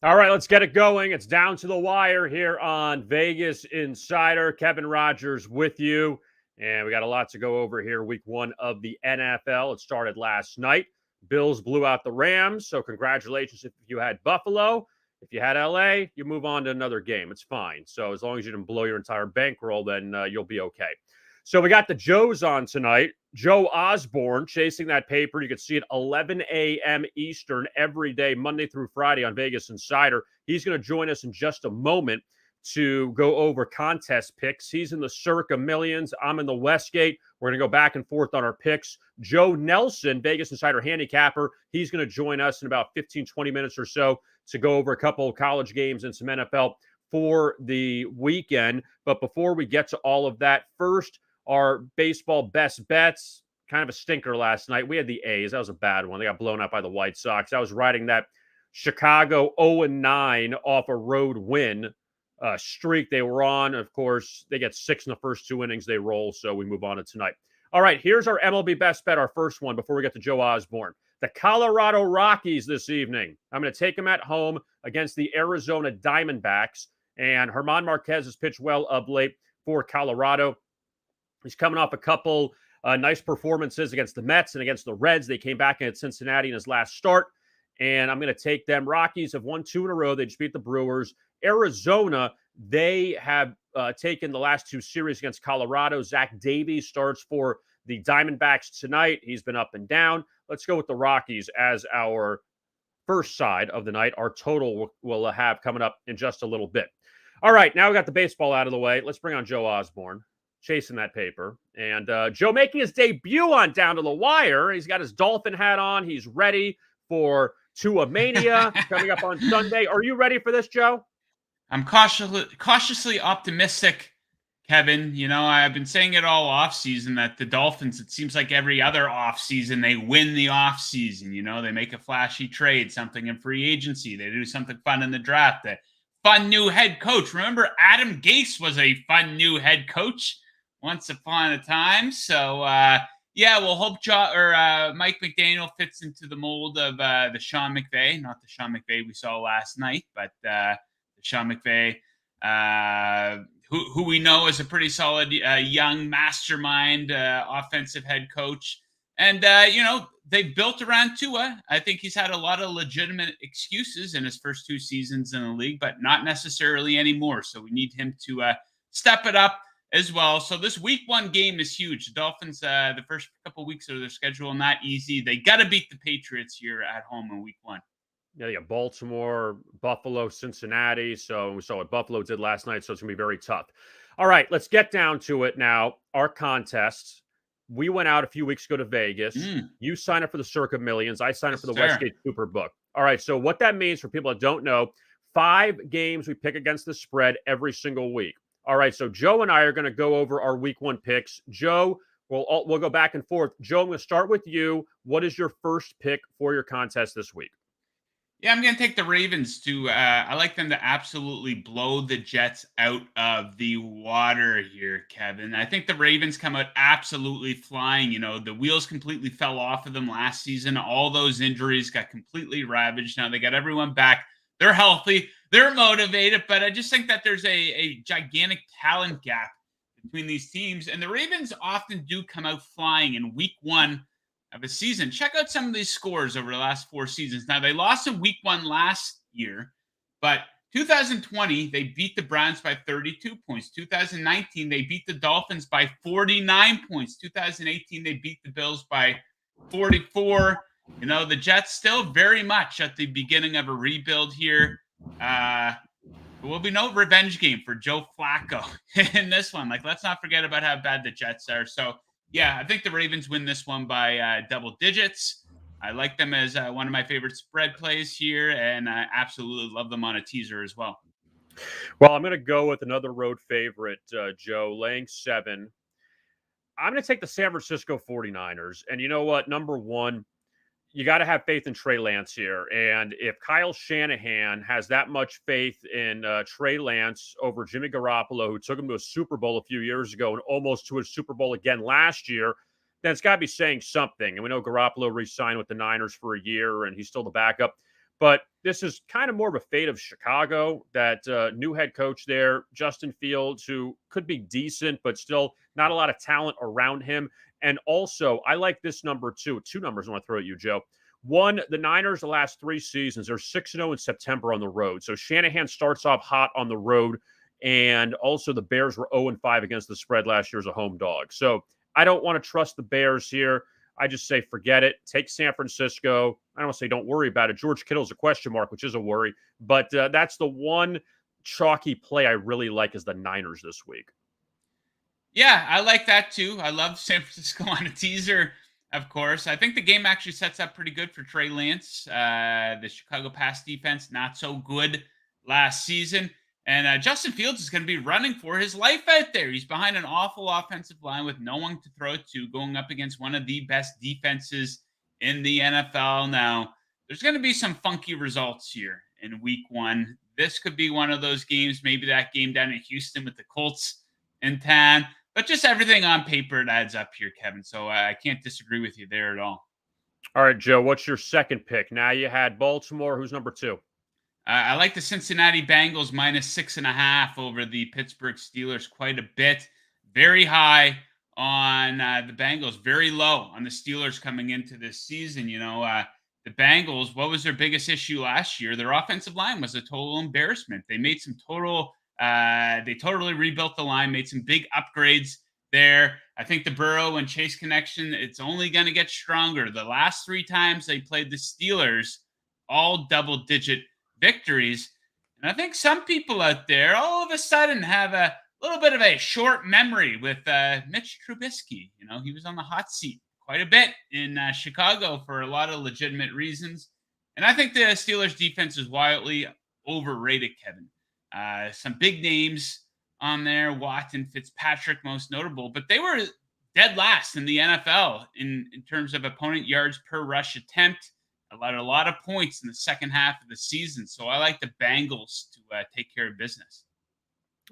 All right, let's get it going. It's down to the wire here on Vegas Insider. Kevin Rogers with you. And we got a lot to go over here. Week one of the NFL. It started last night. Bills blew out the Rams. So, congratulations if you had Buffalo. If you had LA, you move on to another game. It's fine. So, as long as you didn't blow your entire bankroll, then you'll be okay. So, we got the Joes on tonight. Joe Osborne chasing that paper. You can see it 11 a.m. Eastern every day, Monday through Friday on Vegas Insider. He's going to join us in just a moment to go over contest picks. He's in the Circa Millions. I'm in the Westgate. We're going to go back and forth on our picks. Joe Nelson, Vegas Insider handicapper, he's going to join us in about 15, 20 minutes or so to go over a couple of college games and some NFL for the weekend. But before we get to all of that, first, our baseball best bets. Kind of a stinker last night. We had the A's. That was a bad one. They got blown out by the White Sox. I was riding that Chicago 0-9 off a road win streak they were on. Of course, they get 6 in the first 2 innings. They roll, so we move on to tonight. All right, here's our MLB best bet, our first one before we get to Joe Osborne. The Colorado Rockies this evening. I'm going to take them at home against the Arizona Diamondbacks. And German Marquez has pitched well of late for Colorado. He's coming off a couple nice performances against the Mets and against the Reds. They came back at Cincinnati in his last start, and I'm going to take them. Rockies have won 2 in a row. They just beat the Brewers. Arizona, they have taken the last 2 series against Colorado. Zach Davies starts for the Diamondbacks tonight. He's been up and down. Let's go with the Rockies as our first side of the night. Our total we'll have coming up in just a little bit. All right, now we got the baseball out of the way. Let's bring on Joe Osborne, chasing that paper. And Joe making his debut on Down to the Wire. He's got his Dolphin hat on. He's ready for Tua Mania coming up on Sunday. Are you ready for this, Joe? I'm cautiously optimistic, Kevin. You know, I've been saying it all offseason that the Dolphins, it seems like every other offseason, they win the offseason. You know, they make a flashy trade, something in free agency. They do something fun in the draft. A fun new head coach. Remember, Adam Gase was a fun new head coach once upon a time. So, yeah, we'll hope Mike McDaniel fits into the mold of the Sean McVay, not the Sean McVay we saw last night, but Sean McVay, who we know is a pretty solid young mastermind offensive head coach. And, you know, they've built around Tua. I think he's had a lot of legitimate excuses in his first 2 seasons in the league, but not necessarily anymore. So we need him to step it up as well. So this week 1 game is huge. The Dolphins, the first couple of weeks of their schedule, not easy. They got to beat the Patriots here at home in week 1. Yeah, Baltimore, Buffalo, Cincinnati. So we saw what Buffalo did last night. So it's going to be very tough. All right, let's get down to it now. Our contests. We went out a few weeks ago to Vegas. You signed up for the Circa Millions. I signed up for the Westgate Superbook. All right, so what that means for people that don't know, 5 games we pick against the spread every single week. All right, so Joe and I are going to go over our week 1 picks. Joe, we'll go back and forth. Joe, I'm going to start with you. What is your first pick for your contest this week? Yeah, I'm going to take the Ravens to, I like them to absolutely blow the Jets out of the water here, Kevin. I think the Ravens come out absolutely flying. You know, the wheels completely fell off of them last season. All those injuries got completely ravaged. Now they got everyone back. They're healthy. They're motivated. But I just think that there's a gigantic talent gap between these teams. And the Ravens often do come out flying in week 1 of a season. Check out some of these scores over the last 4 seasons. Now, they lost in week 1 last year, but 2020, they beat the Browns by 32 points. 2019, they beat the Dolphins by 49 points. 2018, they beat the Bills by 44. You know, the Jets still very much at the beginning of a rebuild here. There will be no revenge game for Joe Flacco in this one. Like, let's not forget about how bad the Jets are. So, yeah, I think the Ravens win this one by double digits. I like them as one of my favorite spread plays here, and I absolutely love them on a teaser as well. Well, I'm going to go with another road favorite, Joe, laying 7. I'm going to take the San Francisco 49ers. And you know what? Number 1, you got to have faith in Trey Lance here. And if Kyle Shanahan has that much faith in Trey Lance over Jimmy Garoppolo, who took him to a Super Bowl a few years ago and almost to a Super Bowl again last year, then it's got to be saying something. And we know Garoppolo re-signed with the Niners for a year, and he's still the backup. But this is kind of more of a fate of Chicago, that new head coach there, Justin Fields, who could be decent, but still not a lot of talent around him. And also, I like this number too. Two numbers I want to throw at you, Joe. One, the Niners, the last 3 seasons, they're 6-0 in September on the road. So Shanahan starts off hot on the road. And also, the Bears were 0-5 against the spread last year as a home dog. So I don't want to trust the Bears here. I just say forget it. Take San Francisco. I don't want to say don't worry about it. George Kittle's a question mark, which is a worry. But that's the one chalky play I really like is the Niners this week. Yeah, I like that too. I love San Francisco on a teaser, of course. I think the game actually sets up pretty good for Trey Lance. The Chicago pass defense, not so good last season. And Justin Fields is going to be running for his life out there. He's behind an awful offensive line with no one to throw it to, going up against one of the best defenses in the NFL. Now, there's going to be some funky results here in week one. This could be one of those games, maybe that game down in Houston with the Colts in town. But just everything on paper, it adds up here, Kevin. So I can't disagree with you there at all. All right, Joe, what's your second pick? Now you had Baltimore. Who's number two? I like the Cincinnati Bengals -6.5 over the Pittsburgh Steelers quite a bit. Very high on the Bengals, very low on the Steelers coming into this season. The Bengals, what was their biggest issue last year? Their offensive line was a total embarrassment. They made they totally rebuilt the line, made some big upgrades there. I think the Burrow and Chase connection, it's only going to get stronger. The last 3 times they played the Steelers, all double-digit victories. And I think some people out there all of a sudden have a little bit of a short memory with Mitch Trubisky. He was on the hot seat quite a bit in Chicago for a lot of legitimate reasons. And I think the Steelers defense is wildly overrated, Kevin. Some big names on there, Watson, Fitzpatrick, most notable, but they were dead last in the NFL in terms of opponent yards per rush attempt. Allowed a lot of points in the second half of the season. So I like the Bengals to take care of business.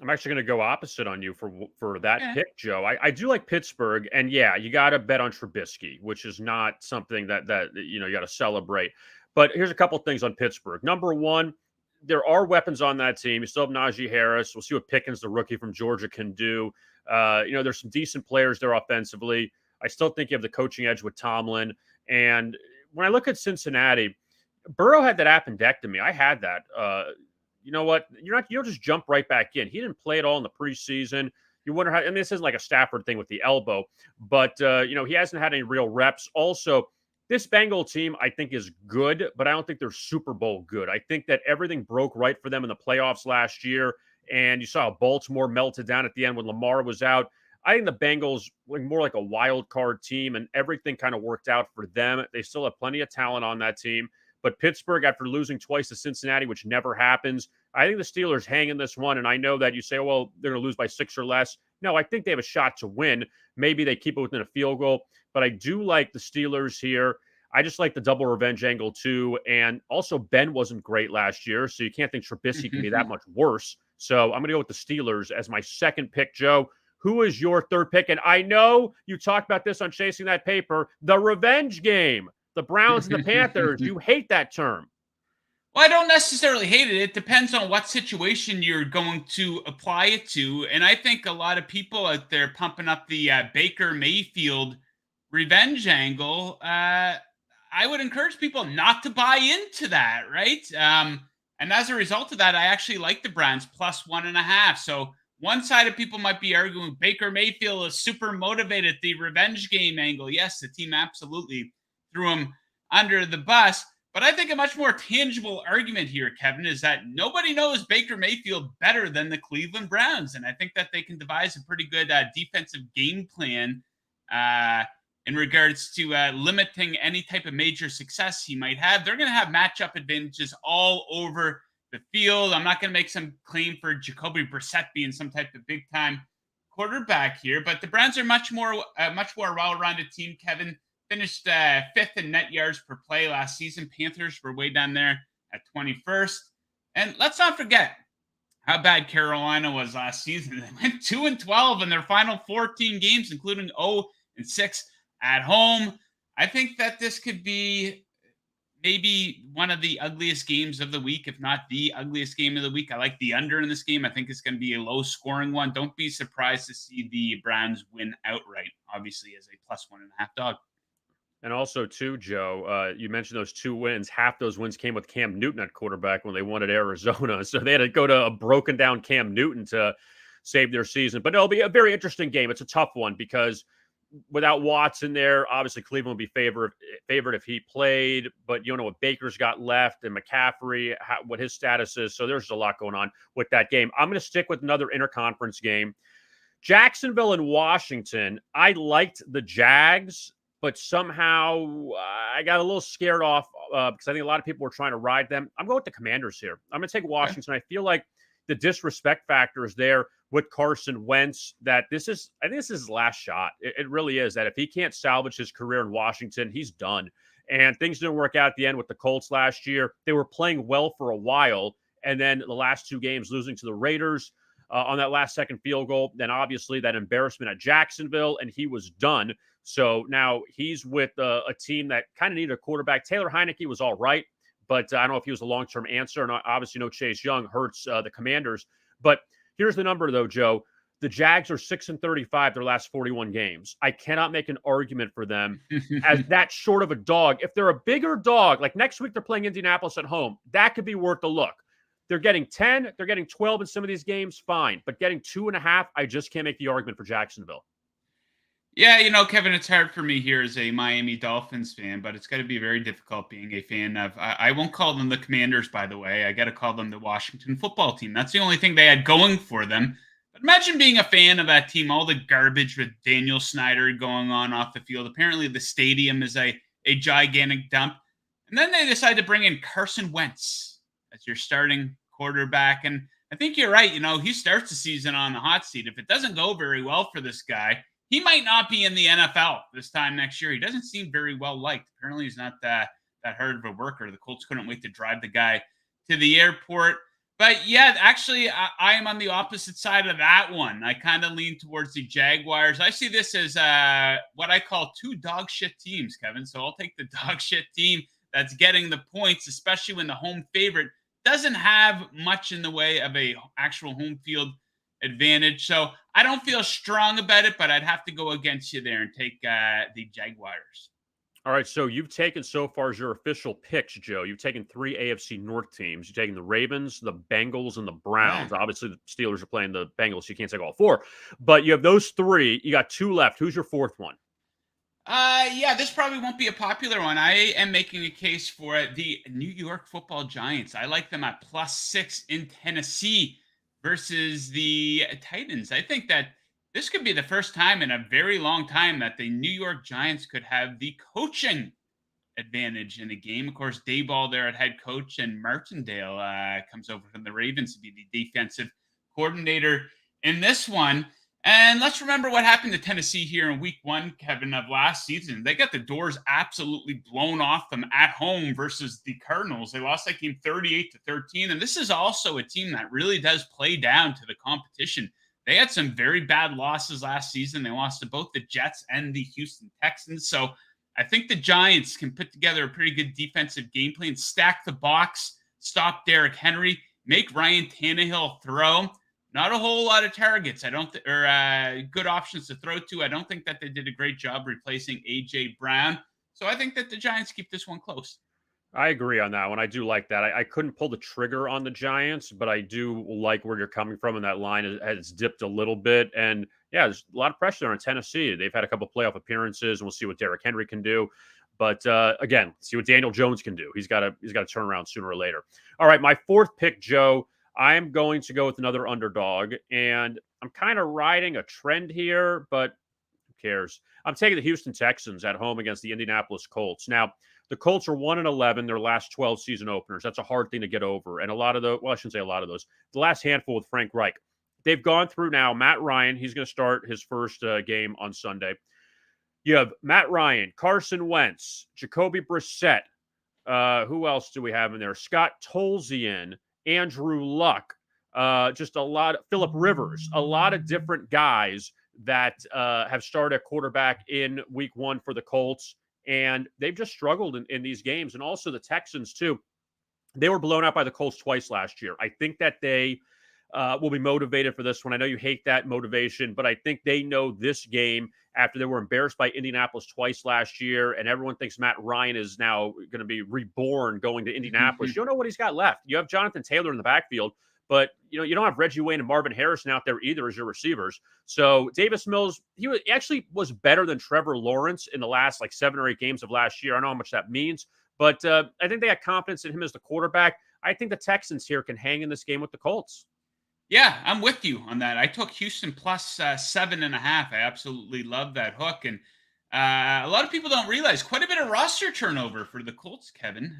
I'm actually going to go opposite on you for that Yeah. pick, Joe. I do like Pittsburgh, and yeah, you got to bet on Trubisky, which is not something that you got to celebrate. But here's a couple things on Pittsburgh. Number one, there are weapons on that team. You still have Najee Harris. We'll see what Pickens, the rookie from Georgia, can do. There's some decent players there offensively. I still think you have the coaching edge with Tomlin. And when I look at Cincinnati, Burrow had that appendectomy. I had that. You know what? You don't just jump right back in. He didn't play at all in the preseason. You wonder how, and this isn't like a Stafford thing with the elbow, but he hasn't had any real reps. Also, this Bengal team, I think, is good, but I don't think they're Super Bowl good. I think that everything broke right for them in the playoffs last year, and you saw Baltimore melted down at the end when Lamar was out. I think the Bengals were more like a wild card team, and everything kind of worked out for them. They still have plenty of talent on that team. But Pittsburgh, after losing twice to Cincinnati, which never happens, I think the Steelers hang in this one. And I know that you say, well, they're going to lose by 6 or less. No, I think they have a shot to win. Maybe they keep it within a field goal. But I do like the Steelers here. I just like the double revenge angle, too. And also, Ben wasn't great last year, so you can't think Trubisky can be that much worse. So I'm going to go with the Steelers as my second pick, Joe. Who is your third pick? And I know you talked about this on Chasing That Paper, the revenge game. The Browns and the Panthers. You hate that term. Well, I don't necessarily hate it. It depends on what situation you're going to apply it to. And I think a lot of people out there pumping up the Baker Mayfield revenge angle, I would encourage people not to buy into that, right? And as a result of that, I actually like the Browns +1.5. So one side of people might be arguing Baker Mayfield is super motivated, the revenge game angle. Yes, the team absolutely threw him under the bus. But I think a much more tangible argument here, Kevin, is that nobody knows Baker Mayfield better than the Cleveland Browns. And I think that they can devise a pretty good defensive game plan in regards to limiting any type of major success he might have. They're going to have matchup advantages all over the field. I'm not going to make some claim for Jacoby Brissett being some type of big-time quarterback here, but the Browns are much more well-rounded team, Kevin. Finished 5th in net yards per play last season. Panthers were way down there at 21st. And let's not forget how bad Carolina was last season. They went 2-12 in their final 14 games, including 0-6 at home. I think that this could be maybe one of the ugliest games of the week, if not the ugliest game of the week. I like the under in this game. I think it's going to be a low scoring one. Don't be surprised to see the Browns win outright, obviously, as a +1.5 dog. And also, too, Joe, you mentioned those 2 wins. Half those wins came with Cam Newton at quarterback when they won at Arizona. So they had to go to a broken down Cam Newton to save their season. But it'll be a very interesting game. It's a tough one because without Watson there, obviously Cleveland would be favored if he played. But you don't know what Baker's got left and McCaffrey, what his status is. So there's a lot going on with that game. I'm going to stick with another interconference game. Jacksonville and Washington. I liked the Jags, but somehow I got a little scared off because I think a lot of people were trying to ride them. I'm going with the Commanders here. I'm going to take Washington. I feel like the disrespect factor is there with Carson Wentz. I think this is his last shot. It really is. That if he can't salvage his career in Washington, he's done. And things didn't work out at the end with the Colts last year. They were playing well for a while, and then the last 2 games losing to the Raiders on that last second field goal. Then obviously that embarrassment at Jacksonville, and he was done. So now he's with a team that kind of needed a quarterback. Taylor Heineke was all right, but I don't know if he was a long-term answer. And obviously, no Chase Young hurts the Commanders. But here's the number, though, Joe. The Jags are 6-35 their last 41 games. I cannot make an argument for them as that short of a dog. If they're a bigger dog, like next week they're playing Indianapolis at home, that could be worth a look. They're getting 10, they're getting 12 in some of these games, fine. But getting 2.5, I just can't make the argument for Jacksonville. Yeah, Kevin, it's hard for me here as a Miami Dolphins fan, but it's got to be very difficult being a fan of. I won't call them the Commanders, by the way. I got to call them the Washington football team. That's the only thing they had going for them. But imagine being a fan of that team, all the garbage with Daniel Snyder going on off the field. Apparently, the stadium is a gigantic dump. And then they decide to bring in Carson Wentz as your starting quarterback. And I think you're right. He starts the season on the hot seat. If it doesn't go very well for this guy, he might not be in the NFL this time next year. He doesn't seem very well liked. Apparently, he's not that hard of a worker. The Colts couldn't wait to drive the guy to the airport. But yeah, actually, I am on the opposite side of that one. I kind of lean towards the Jaguars. I see this as what I call 2 dog shit teams, Kevin. So I'll take the dog shit team that's getting the points, especially when the home favorite doesn't have much in the way of a actual home field advantage. So I don't feel strong about it, but I'd have to go against you there and take the Jaguars. All right, so you've taken so far as your official picks, Joe. You've taken 3 AFC North teams. You've taken the Ravens, the Bengals, and the Browns. Yeah. Obviously, the Steelers are playing the Bengals, so you can't take all 4. But you have those 3. You got 2 left. Who's your 4th one? Yeah, this probably won't be a popular one. I am making a case for the New York Football Giants. I like them at +6 in Tennessee versus the Titans. I think that this could be the first time in a very long time that the New York Giants could have the coaching advantage in the game. Of course, Dayball there at head coach, and Martindale comes over from the Ravens to be the defensive coordinator in this one. And let's remember what happened to Tennessee here in week 1, Kevin, of last season. They got the doors absolutely blown off them at home versus the Cardinals. They lost that game 38-13. And this is also a team that really does play down to the competition. They had some very bad losses last season. They lost to both the Jets and the Houston Texans. So I think the Giants can put together a pretty good defensive game plan, stack the box, stop Derrick Henry, make Ryan Tannehill throw. Not a whole lot of targets. Good options to throw to. I don't think that they did a great job replacing A.J. Brown. So I think that the Giants keep this one close. I agree on that one. I do like that. I couldn't pull the trigger on the Giants, but I do like where you're coming from, and that line has dipped a little bit. And yeah, there's a lot of pressure on Tennessee. They've had a couple playoff appearances, and we'll see what Derrick Henry can do. But again, see what Daniel Jones can do. He's got to turn around sooner or later. All right, my 4th pick, Joe. I am going to go with another underdog, and I'm kind of riding a trend here, but who cares? I'm taking the Houston Texans at home against the Indianapolis Colts. Now, the Colts are 1-11 their last 12 season openers. That's a hard thing to get over. And a lot of those, well, I shouldn't say a lot of those, the last handful with Frank Reich. They've gone through now Matt Ryan. He's going to start his first game on Sunday. You have Matt Ryan, Carson Wentz, Jacoby Brissett. Who else do we have in there? Scott Tolzien, Andrew Luck, just a lot. Phillip Rivers, a lot of different guys that have started at quarterback in week 1 for the Colts. and they've just struggled in these games. And also the Texans, too. They were blown out by the Colts twice last year. I think that they will be motivated for this one. I know you hate that motivation, but I think they know this game after they were embarrassed by Indianapolis twice last year, and everyone thinks Matt Ryan is now going to be reborn going to Indianapolis. You don't know what he's got left. You have Jonathan Taylor in the backfield, but you don't have Reggie Wayne and Marvin Harrison out there either as your receivers. So Davis Mills, he actually was better than Trevor Lawrence in the last like 7 or 8 games of last year. I don't know how much that means, but I think they got confidence in him as the quarterback. I think the Texans here can hang in this game with the Colts. Yeah, I'm with you on that. I took Houston plus 7.5. I absolutely love that hook. And a lot of people don't realize quite a bit of roster turnover for the Colts, Kevin.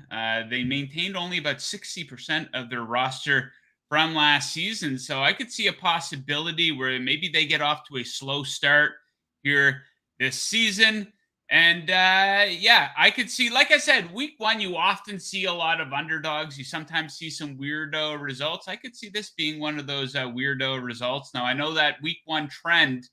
They maintained only about 60% of their roster from last season. So I could see a possibility where maybe they get off to a slow start here this season. And yeah, I could see, like I said, week 1, you often see a lot of underdogs. You sometimes see some weirdo results. I could see this being one of those weirdo results. Now, I know that week 1 trend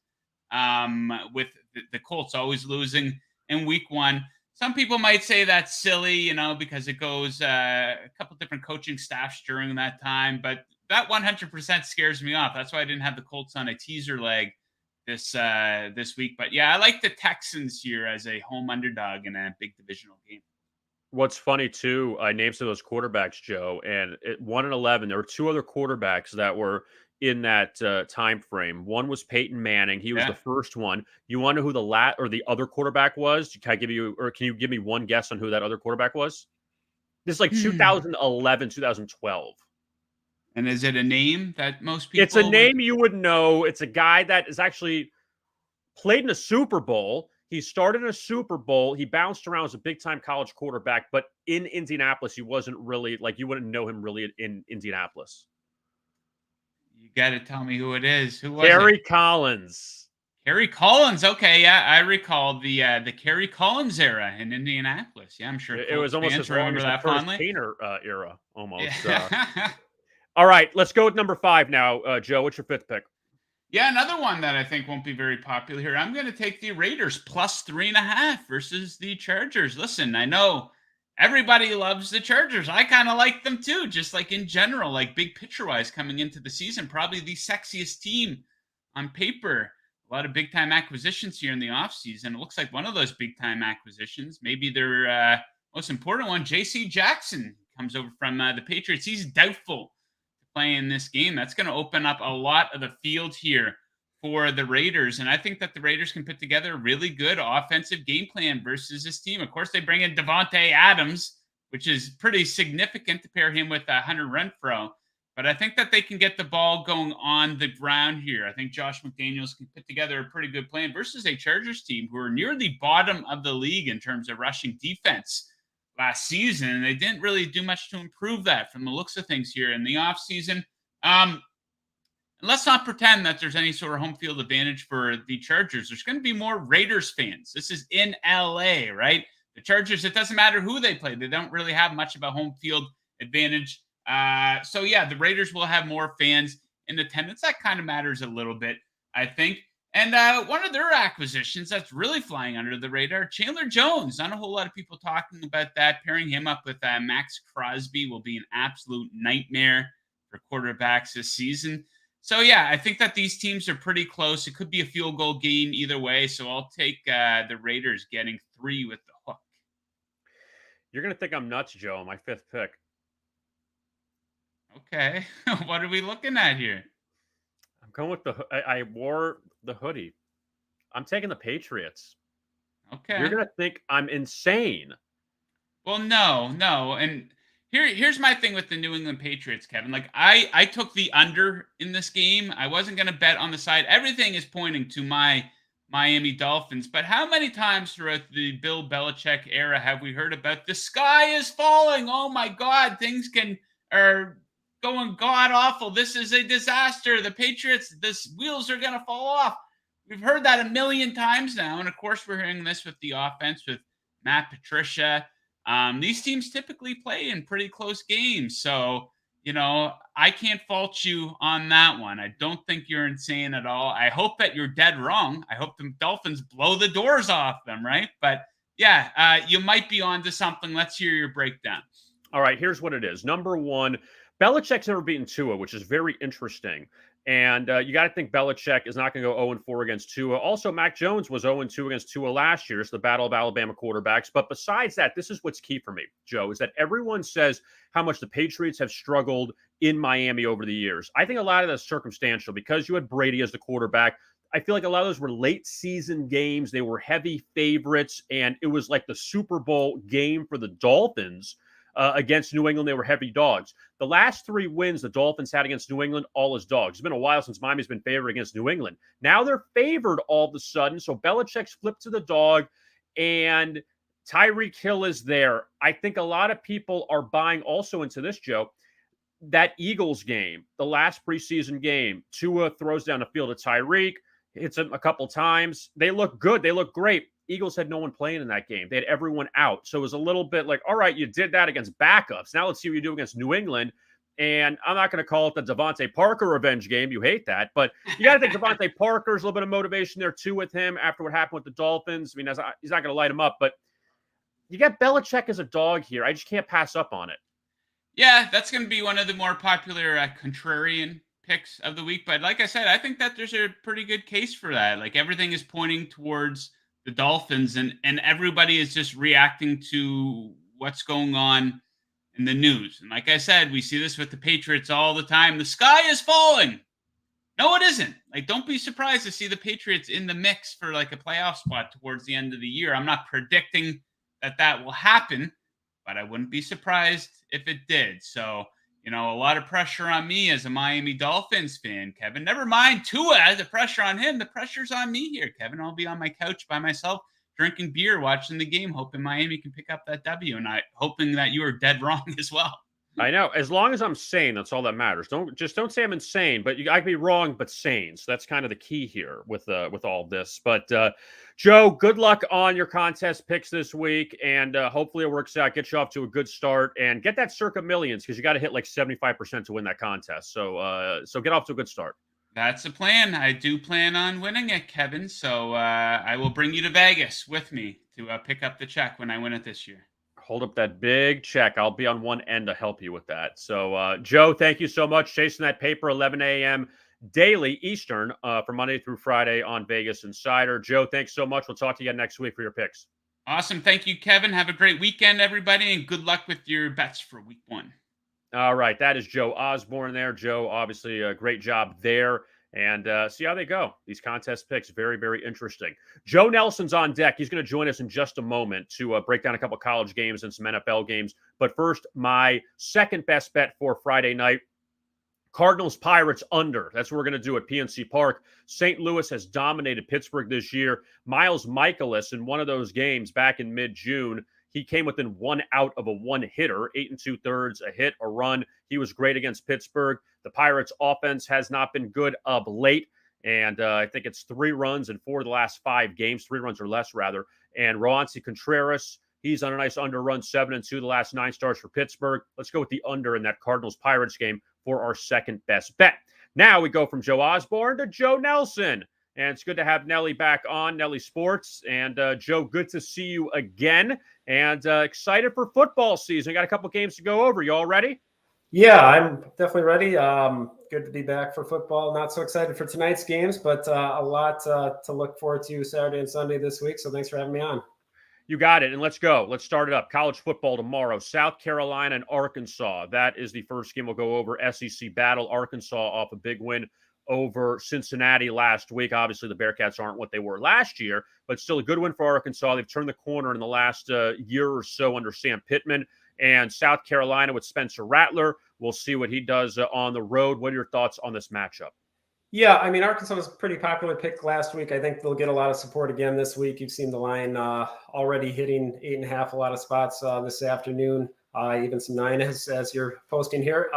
with the Colts always losing in week 1. Some people might say that's silly, because it goes a couple different coaching staffs during that time. But that 100% scares me off. That's why I didn't have the Colts on a teaser leg this week. But yeah, I like the Texans here as a home underdog in a big divisional game. What's funny too, I named some of those quarterbacks, Joe, and at 1-11, there were 2 other quarterbacks that were in that time frame. One was Peyton Manning. He was the first one. You want to know who the other quarterback was? Can you give me one guess on who that other quarterback was? This is like 2011, 2012. And is it a name that most people... It's a name you would know. It's a guy that is actually played in a Super Bowl. He started in a Super Bowl. He bounced around as a big-time college quarterback, but in Indianapolis, he wasn't really, you wouldn't know him really in Indianapolis. You got to tell me who it is. Who was Kerry it? Collins. Kerry Collins. Okay, yeah, I recall the Kerry Collins era in Indianapolis. Yeah, I'm sure it was almost as long as the first Painter era, almost. Yeah. All right, let's go with number 5 now. Joe, what's your 5th pick? Yeah, another one that I think won't be very popular here. I'm going to take the Raiders plus 3.5 versus the Chargers. Listen, I know everybody loves the Chargers. I kind of like them too, just like in general, like big picture-wise coming into the season. Probably the sexiest team on paper. A lot of big-time acquisitions here in the offseason. It looks like one of those big-time acquisitions, maybe their most important one, J.C. Jackson, comes over from the Patriots. He's doubtful play in this game. That's going to open up a lot of the field here for the Raiders. And I think that the Raiders can put together a really good offensive game plan versus this team. Of course, they bring in Devontae Adams, which is pretty significant to pair him with Hunter Renfrow. But I think that they can get the ball going on the ground here. I think Josh McDaniels can put together a pretty good plan versus a Chargers team who are near the bottom of the league in terms of rushing defense last season, and they didn't really do much to improve that from the looks of things here in the offseason. Let's not pretend that there's any sort of home field advantage for the Chargers. There's going to be more Raiders fans. This is in LA, right? The Chargers, it doesn't matter who they play. They don't really have much of a home field advantage. So yeah, the Raiders will have more fans in attendance. That kind of matters a little bit, I think. And one of their acquisitions that's really flying under the radar, Chandler Jones. Not a whole lot of people talking about that. Pairing him up with Max Crosby will be an absolute nightmare for quarterbacks this season. So, yeah, I think that these teams are pretty close. It could be a field goal game either way. So I'll take the Raiders getting 3 with the hook. You're going to think I'm nuts, Joe, my 5th pick. Okay. What are we looking at here? I'm going with I wore the hoodie. I'm taking the Patriots. Okay. You're going to think I'm insane. Well, no. And here's my thing with the New England Patriots, Kevin. Like, I took the under in this game. I wasn't going to bet on the side. Everything is pointing to my Miami Dolphins. But how many times throughout the Bill Belichick era have we heard about the sky is falling? Oh, my God. Things are going god-awful. This is a disaster. The Patriots, wheels are going to fall off. We've heard that a million times now. And, of course, we're hearing this with the offense with Matt Patricia. These teams typically play in pretty close games. So, I can't fault you on that one. I don't think you're insane at all. I hope that you're dead wrong. I hope the Dolphins blow the doors off them, right? But, you might be onto something. Let's hear your breakdown. All right, here's what it is. Number one, Belichick's never beaten Tua, which is very interesting. And you got to think Belichick is not going to go 0-4 against Tua. Also, Mac Jones was 0-2 against Tua last year. It's the battle of Alabama quarterbacks. But besides that, this is what's key for me, Joe, is that everyone says how much the Patriots have struggled in Miami over the years. I think a lot of that's circumstantial because you had Brady as the quarterback. I feel like a lot of those were late season games. They were heavy favorites, and it was like the Super Bowl game for the Dolphins. Against New England, they were heavy dogs. The last 3 wins the Dolphins had against New England, all as dogs. It's been a while since Miami's been favored against New England. Now they're favored all of a sudden. So Belichick's flipped to the dog, and Tyreek Hill is there. I think a lot of people are buying also into this, Joe. That Eagles game, the last preseason game, Tua throws down the field to Tyreek, hits him a couple times. They look good. They look great. Eagles had no one playing in that game. They had everyone out. So it was a little bit like, all right, you did that against backups. Now let's see what you do against New England. And I'm not going to call it the Devontae Parker revenge game. You hate that. But you got to think Devontae Parker's a little bit of motivation there, too, with him after what happened with the Dolphins. I mean, he's not going to light him up. But you got Belichick as a dog here. I just can't pass up on it. Yeah, that's going to be one of the more popular contrarian picks of the week. But like I said, I think that there's a pretty good case for that. Like everything is pointing towards the Dolphins, and everybody is just reacting to what's going on in the news. And like I said, we see this with the Patriots all the time. The sky is falling. No, it isn't. Like, don't be surprised to see the Patriots in the mix for like a playoff spot towards the end of the year. I'm not predicting that will happen, but I wouldn't be surprised if it did. So, a lot of pressure on me as a Miami Dolphins fan, Kevin. Never mind Tua, the pressure on him. The pressure's on me here, Kevin. I'll be on my couch by myself, drinking beer, watching the game, hoping Miami can pick up that W, and hoping that you are dead wrong as well. I know. As long as I'm sane, that's all that matters. Don't say I'm insane, but I can be wrong, but sane. So that's kind of the key here with all this. But Joe, good luck on your contest picks this week, and hopefully it works out. Get you off to a good start, and get that circa millions because you got to hit like 75% to win that contest. So get off to a good start. That's the plan. I do plan on winning it, Kevin. So I will bring you to Vegas with me to pick up the check when I win it this year. Hold up that big check. I'll be on one end to help you with that. So, Joe, thank you so much. Chasing that paper, 11 a.m. daily Eastern from Monday through Friday on Vegas Insider. Joe, thanks so much. We'll talk to you again next week for your picks. Awesome. Thank you, Kevin. Have a great weekend, everybody, and good luck with your bets for week 1. All right. That is Joe Osborne there. Joe, obviously, a great job there. And see how they go. These contest picks, very, very interesting. Joe Nelson's on deck. He's going to join us in just a moment to break down a couple college games and some NFL games. But first, my second best bet for Friday night, Cardinals Pirates under. That's what we're going to do at PNC Park. St. Louis has dominated Pittsburgh this year. Miles Michaelis in one of those games back in mid-June, he came within 1 out of a 1-hitter, 8 2/3, a hit, a run. He was great against Pittsburgh. The Pirates offense has not been good of late. And I think it's 3 runs in 4 of the last 5 games, 3 runs or less rather. And Roansy Contreras, he's on a nice under run, 7-2 the last 9 starts for Pittsburgh. Let's go with the under in that Cardinals Pirates game for our second best bet. Now we go from Joe Osborne to Joe Nelson. And it's good to have Nelly back on, Nelly Sports. And Joe, good to see you again. And excited for football season. Got a couple games to go over. You all ready? Yeah, I'm definitely ready. Good to be back for football. Not so excited for tonight's games, but a lot to look forward to Saturday and Sunday this week. So thanks for having me on. You got it. And let's go. Let's start it up. College football tomorrow. South Carolina and Arkansas. That is the first game we'll go over. SEC battle. Arkansas off a big win over Cincinnati last week. Obviously, the Bearcats aren't what they were last year, but still a good win for Arkansas. They've turned the corner in the last year or so under Sam Pittman. And South Carolina with Spencer Rattler. We'll see what he does on the road. What are your thoughts on this matchup? Yeah, I mean, Arkansas was a pretty popular pick last week. I think they'll get a lot of support again this week. You've seen the line already hitting 8.5 a lot of spots this afternoon, even some 9 as you're posting here.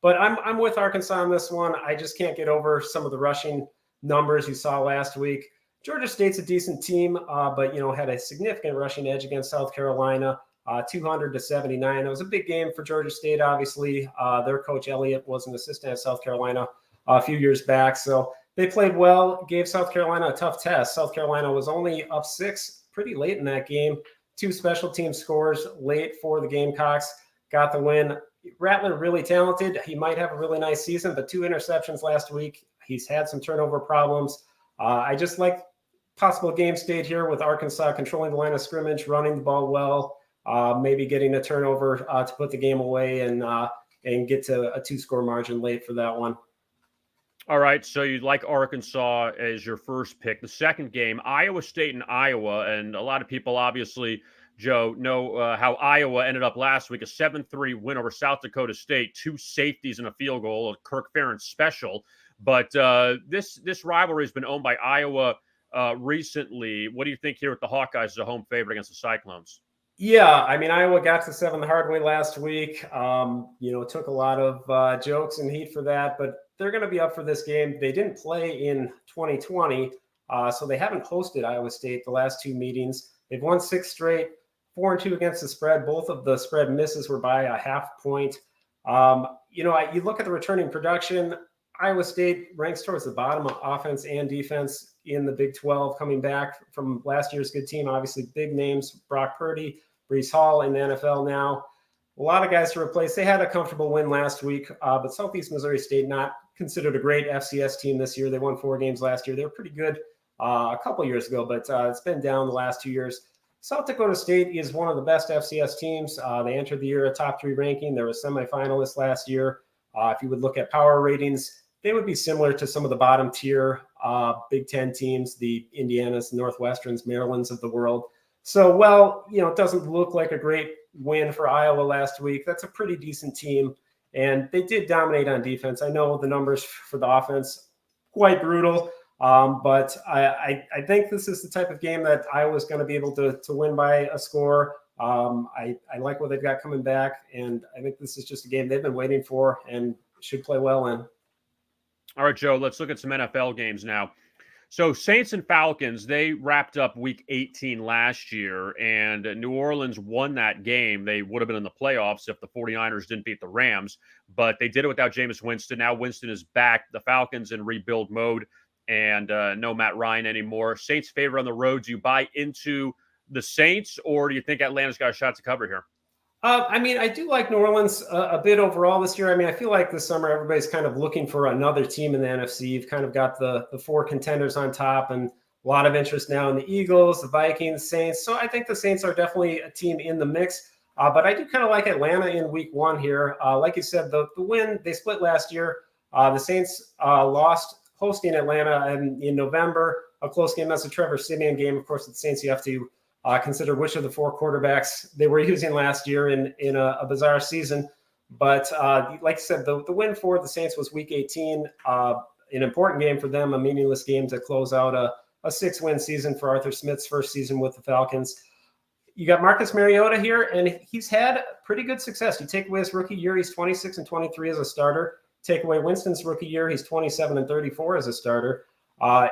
But I'm with Arkansas on this one. I just can't get over some of the rushing numbers you saw last week. Georgia State's a decent team, but had a significant rushing edge against South Carolina, 200-79. It was a big game for Georgia State. Obviously, their coach Elliott was an assistant at South Carolina a few years back, so they played well. Gave South Carolina a tough test. South Carolina was only up 6 pretty late in that game. 2 special team scores late for the Gamecocks, got the win. Rattler, really talented. He might have a really nice season, but 2 interceptions last week. He's had some turnover problems. I just like possible game state here with Arkansas controlling the line of scrimmage, running the ball well, maybe getting a turnover to put the game away and get to a 2-score margin late for that one. All right, so you'd like Arkansas as your first pick. The second game, Iowa State and Iowa, and a lot of people obviously, Joe, know how Iowa ended up last week, a 7-3 win over South Dakota State, 2 safeties and a field goal, a Kirk Ferentz special. But this rivalry has been owned by Iowa recently. What do you think here with the Hawkeyes as a home favorite against the Cyclones? Yeah, I mean, Iowa got to 7 the hard way last week. Took a lot of jokes and heat for that, but they're going to be up for this game. They didn't play in 2020, so they haven't hosted Iowa State the last 2 meetings. They've won 6 straight, 4-2 against the spread. Both of the spread misses were by a half point. You look at the returning production, Iowa State ranks towards the bottom of offense and defense in the Big 12, coming back from last year's good team. Obviously, big names, Brock Purdy, Breece Hall in the NFL now. A lot of guys to replace. They had a comfortable win last week, but Southeast Missouri State not considered a great FCS team this year. They won 4 games last year. They were pretty good a couple years ago, but it's been down the last 2 years. South Dakota State is one of the best FCS teams. They entered the year a top 3 ranking. They were semifinalists last year. If you would look at power ratings, they would be similar to some of the bottom tier Big Ten teams, the Indianas, Northwesterns, Marylands of the world. So, it doesn't look like a great win for Iowa last week. That's a pretty decent team, and they did dominate on defense. I know the numbers for the offense, quite brutal, but I think this is the type of game that Iowa's going to be able to win by a score. I like what they've got coming back, and I think this is just a game they've been waiting for and should play well in. All right, Joe, let's look at some NFL games now. So Saints and Falcons, they wrapped up week 18 last year, and New Orleans won that game. They would have been in the playoffs if the 49ers didn't beat the Rams, but they did it without Jameis Winston. Now Winston is back. The Falcons in rebuild mode, and no Matt Ryan anymore. Saints favor on the road. Do you buy into the Saints, or do you think Atlanta's got a shot to cover here? I do like New Orleans a bit overall this year. I feel like this summer everybody's kind of looking for another team in the NFC. You've kind of got the 4 contenders on top, and a lot of interest now in the Eagles, the Vikings, Saints. So I think the Saints are definitely a team in the mix. But I do kind of like Atlanta in week 1 here. Like you said, the win, they split last year. The Saints lost hosting Atlanta in November, a close game. That's a Trevor Siemian game. Of course, the Saints, you have to consider which of the 4 quarterbacks they were using last year in a bizarre season. But like I said, the win for the Saints was week 18, an important game for them, a meaningless game to close out a 6-win season for Arthur Smith's first season with the Falcons. You got Marcus Mariota here, and he's had pretty good success. You take away his rookie year, he's 26-23 as a starter. Take away Winston's rookie year, he's 27-34 as a starter. A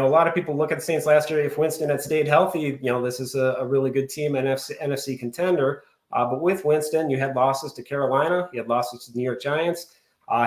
lot of people look at the Saints last year. If Winston had stayed healthy, this is a really good team, an NFC contender. But with Winston, you had losses to Carolina. You had losses to the New York Giants.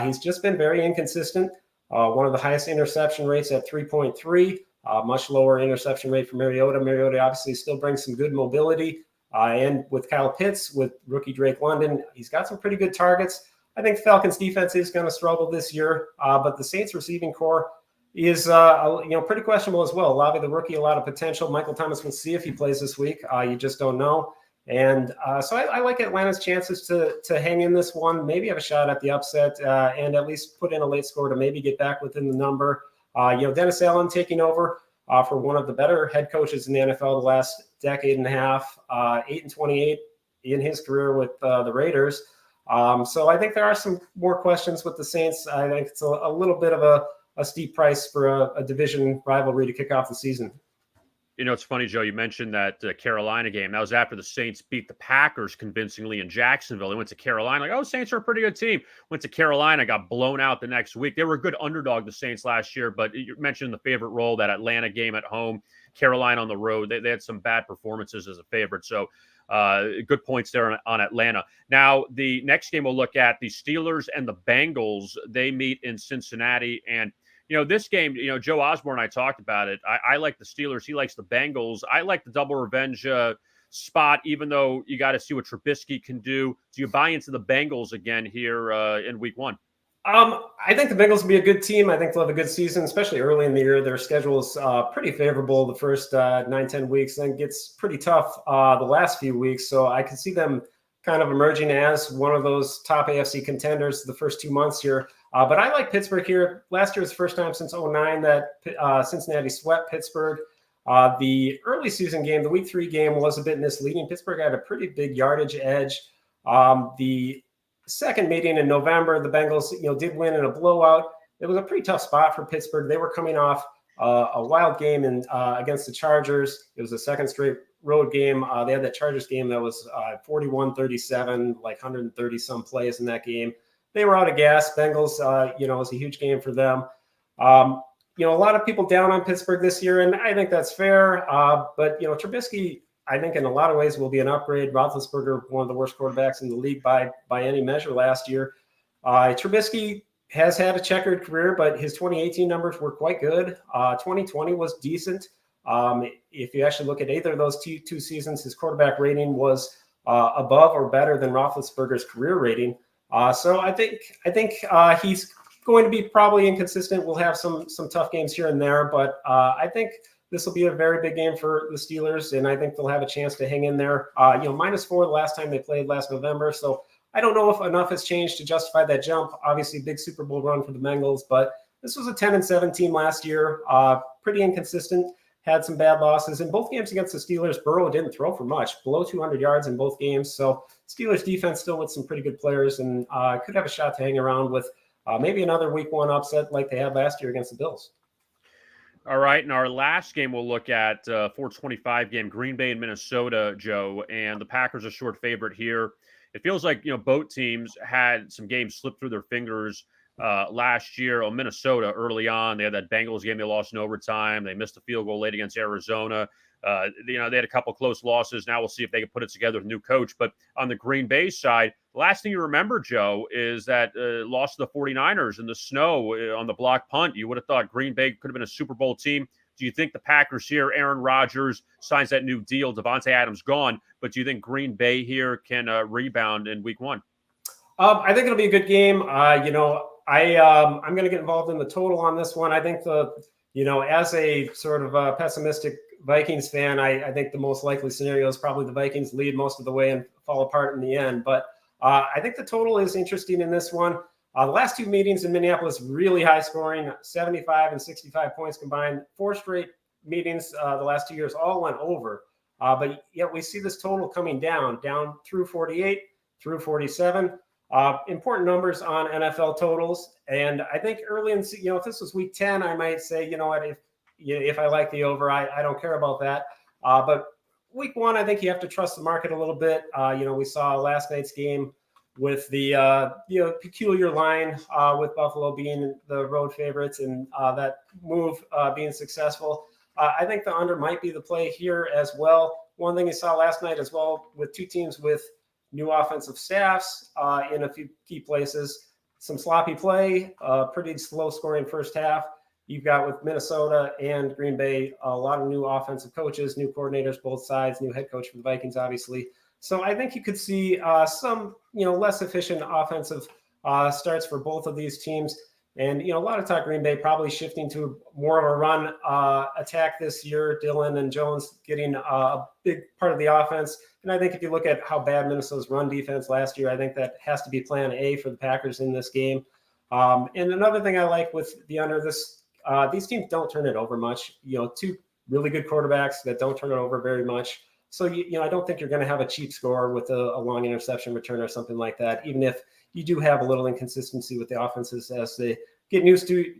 He's just been very inconsistent. One of the highest interception rates at 3.3, much lower interception rate for Mariota. Mariota obviously still brings some good mobility. And with Kyle Pitts, with rookie Drake London, he's got some pretty good targets. I think Falcons defense is going to struggle this year, but the Saints receiving core is pretty questionable as well. Olave, the rookie, a lot of potential. Michael Thomas, we'll see if he plays this week. You just don't know. And so I like Atlanta's chances to hang in this one, maybe have a shot at the upset, and at least put in a late score to maybe get back within the number. Dennis Allen taking over for one of the better head coaches in the NFL the last decade and a half, 8-28 in his career with the Raiders. So I think there are some more questions with the Saints. I think it's a little bit of a steep price for a division rivalry to kick off the season. It's funny, Joe, you mentioned that Carolina game. That was after the Saints beat the Packers convincingly in Jacksonville. They went to Carolina, like, Saints are a pretty good team. Went to Carolina, got blown out the next week. They were a good underdog, the Saints, last year, but you mentioned the favorite role, that Atlanta game at home, Carolina on the road. They had some bad performances as a favorite, so good points there on Atlanta. Now, the next game we'll look at, the Steelers and the Bengals. They meet in Cincinnati, and this game, Joe Osborne and I talked about it. I like the Steelers. He likes the Bengals. I like the double revenge spot, even though you got to see what Trubisky can do. Do you buy into the Bengals again here in week 1? I think the Bengals will be a good team. I think they'll have a good season, especially early in the year. Their schedule is pretty favorable the first 9-10 weeks, then gets pretty tough the last few weeks. So I can see them kind of emerging as one of those top AFC contenders the first 2 months here. But I like Pittsburgh here. Last year was the first time since 2009 that Cincinnati swept Pittsburgh. The early season game, the week 3 game, was a bit misleading. Pittsburgh had a pretty big yardage edge. The second meeting in November, the Bengals, did win in a blowout. It was a pretty tough spot for Pittsburgh. They were coming off a wild game against the Chargers. It was a second straight road game. They had that Chargers game that was 41-37, like 130 some plays in that game. They were out of gas. Bengals, it was a huge game for them. A lot of people down on Pittsburgh this year, and I think that's fair. But Trubisky, I think in a lot of ways will be an upgrade. Roethlisberger, one of the worst quarterbacks in the league by any measure last year. Trubisky has had a checkered career, but his 2018 numbers were quite good. 2020 was decent. If you actually look at either of those two seasons, his quarterback rating was above or better than Roethlisberger's career rating. So I think he's going to be probably inconsistent. We'll have some tough games here and there, but I think this will be a very big game for the Steelers, and I think they'll have a chance to hang in there. -4 the last time they played last November, so I don't know if enough has changed to justify that jump. Obviously, big Super Bowl run for the Bengals, but this was a 10-7 team last year. Pretty inconsistent. Had some bad losses in both games against the Steelers. Burrow didn't throw for much, below 200 yards in both games. So Steelers defense still with some pretty good players, and could have a shot to hang around with maybe another week 1 upset like they had last year against the Bills. All right, and our last game we'll look at, 425 game, Green Bay and Minnesota, Joe, and the Packers are short favorite here. It feels like, both teams had some games slip through their fingers last year. Minnesota early on, they had that Bengals game they lost in overtime. They missed a field goal late against Arizona. They had a couple close losses. Now we'll see if they can put it together with a new coach. But on the Green Bay side, the last thing you remember, Joe, is that loss to the 49ers in the snow on the block punt. You would have thought Green Bay could have been a Super Bowl team. Do you think the Packers here, Aaron Rodgers signs that new deal, Devontae Adams gone, but do you think Green Bay here can rebound in week 1? I think it'll be a good game. I'm going to get involved in the total on this one. I think as a sort of pessimistic Vikings fan, I think the most likely scenario is probably the Vikings lead most of the way and fall apart in the end. But I think the total is interesting in this one. The last 2 meetings in Minneapolis, really high scoring, 75 and 65 points combined. 4 straight meetings the last 2 years all went over. But yet we see this total coming down through 48, through 47. Important numbers on NFL totals. And I think early in, if this was week 10, I might say, if I like the over, I don't care about that. But week 1, I think you have to trust the market a little bit. We saw last night's game with the peculiar line with Buffalo being the road favorites and that move being successful. I think the under might be the play here as well. One thing you saw last night as well with 2 teams with new offensive staffs in a few key places, some sloppy play, pretty slow scoring first half. You've got with Minnesota and Green Bay, a lot of new offensive coaches, new coordinators, both sides, new head coach for the Vikings, obviously. So I think you could see some, less efficient offensive starts for both of these teams. And, a lot of talk Green Bay probably shifting to more of a run attack this year. Dillon and Jones getting a big part of the offense. And I think if you look at how bad Minnesota's run defense last year, I think that has to be plan A for the Packers in this game. And another thing I like with the under this, these teams don't turn it over much. 2 really good quarterbacks that don't turn it over very much. So, I don't think you're going to have a cheap score with a long interception return or something like that, even if you do have a little inconsistency with the offenses as they get used to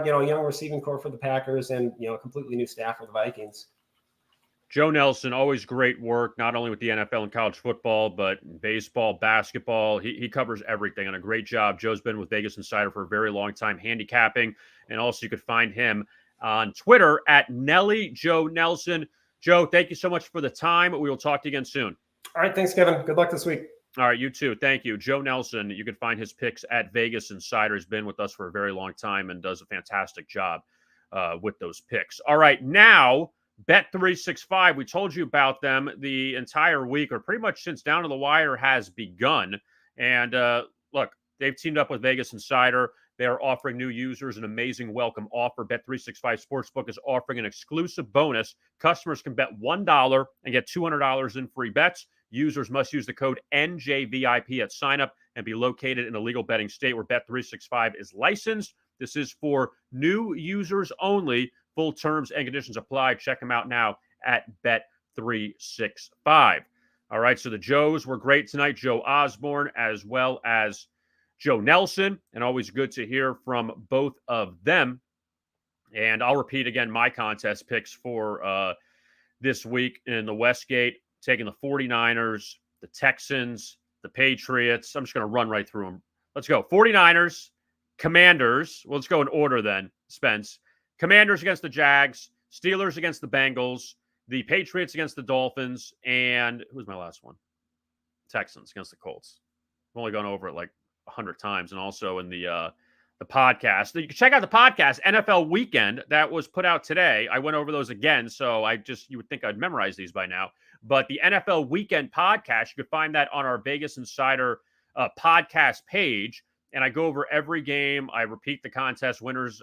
young receiving core for the Packers and, a completely new staff for the Vikings. Joe Nelson, always great work, not only with the NFL and college football, but baseball, basketball. He covers everything and a great job. Joe's been with Vegas Insider for a very long time, handicapping. And also you could find him on Twitter at Nelly Joe Nelson. Joe, thank you so much for the time. We will talk to you again soon. All right. Thanks, Kevin. Good luck this week. All right, you too. Thank you. Joe Nelson, you can find his picks at Vegas Insider. He's been with us for a very long time and does a fantastic job with those picks. All right, now Bet365. We told you about them the entire week, or pretty much since Down to the Wire has begun. And look, they've teamed up with Vegas Insider. They are offering new users an amazing welcome offer. Bet365 Sportsbook is offering an exclusive bonus. Customers can bet $1 and get $200 in free bets. Users must use the code NJVIP at signup and be located in a legal betting state where Bet365 is licensed. This is for new users only. Full terms and conditions apply. Check them out now at Bet365. All right, so the Joes were great tonight. Joe Osborne as well as Joe Nelson, and always good to hear from both of them. And I'll repeat again my contest picks for this week in the Westgate, taking the 49ers, the Texans, the Patriots. I'm just going to run right through them. Let's go. 49ers, Commanders. Well, let's go in order then, Spence. Commanders against the Jags, Steelers against the Bengals, the Patriots against the Dolphins, and who's my last one? Texans against the Colts. I've only gone over it like 100 times, and also in the podcast. You can check out the podcast, NFL Weekend, that was put out today. I went over those again, so you would think I'd memorize these by now. But the NFL Weekend podcast, you could find that on our Vegas Insider podcast page, and I go over every game. I repeat the contest winners,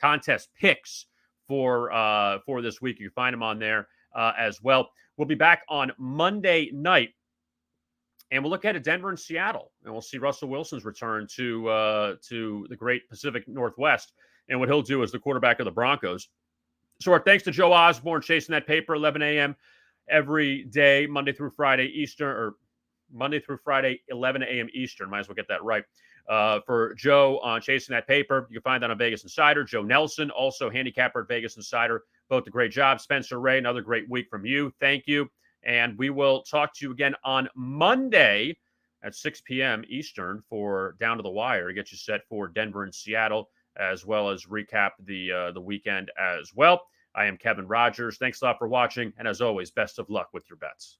contest picks for this week. You can find them on there as well. We'll be back on Monday night, and we'll look at Denver and Seattle, and we'll see Russell Wilson's return to the great Pacific Northwest and what he'll do as the quarterback of the Broncos. So our thanks to Joe Osborne, chasing that paper, 11 a.m. every day, Monday through Friday Eastern, or Monday through Friday, 11 a.m. Eastern. Might as well get that right. For Joe on chasing that paper, you can find that on Vegas Insider. Joe Nelson, also handicapper at Vegas Insider. Both a great job. Spencer Ray, another great week from you. Thank you. And we will talk to you again on Monday at 6 p.m. Eastern for Down to the Wire to get you set for Denver and Seattle, as well as recap the weekend as well. I am Kevin Rogers. Thanks a lot for watching. And as always, best of luck with your bets.